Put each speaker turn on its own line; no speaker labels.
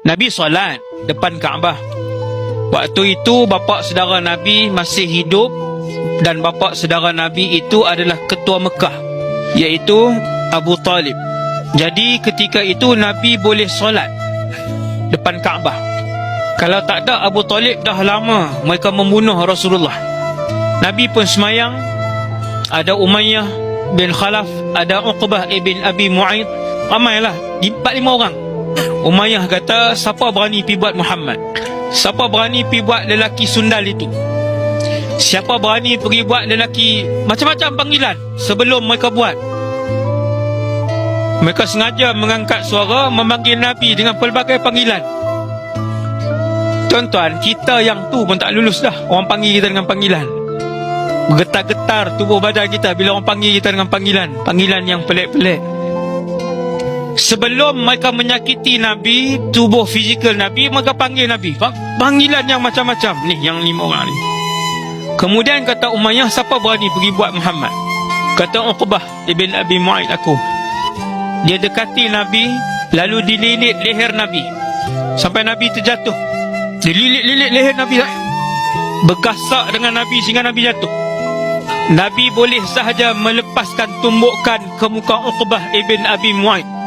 Nabi solat depan Kaabah. Waktu itu bapa saudara Nabi masih hidup, dan bapa saudara Nabi itu adalah ketua Mekah, iaitu Abu Talib. Jadi ketika itu Nabi boleh solat depan Kaabah. Kalau tak ada Abu Talib, dah lama mereka membunuh Rasulullah. Nabi pun semayang. Ada Umayyah bin Khalaf, ada Uqbah ibn Abi Mu'aid, ramailah, 4-5 orang. Umayyah kata, siapa berani pergi buat Muhammad? Siapa berani pergi buat lelaki sundal itu? Siapa berani pergi buat lelaki? Macam-macam panggilan sebelum mereka buat. Mereka sengaja mengangkat suara memanggil Nabi dengan pelbagai panggilan. Tuan-tuan, kita yang tu pun tak lulus dah. Orang panggil kita dengan panggilan. Bergetar-getar tubuh badan kita bila orang panggil kita dengan panggilan yang pelik-pelik. Sebelum mereka menyakiti Nabi, tubuh fizikal Nabi, mereka panggil Nabi panggilan yang macam-macam. Ni yang 5 orang ni. Kemudian kata Umayyah, siapa berani pergi buat Muhammad? Kata Uqbah ibn Abi Mu'aid, aku. Dia dekati Nabi, lalu dililit leher Nabi sampai Nabi terjatuh. Dililit leher Nabi, bergasak dengan Nabi sehingga Nabi jatuh. Nabi boleh sahaja melepaskan tumbukan ke muka Uqbah ibn Abi Mu'aid.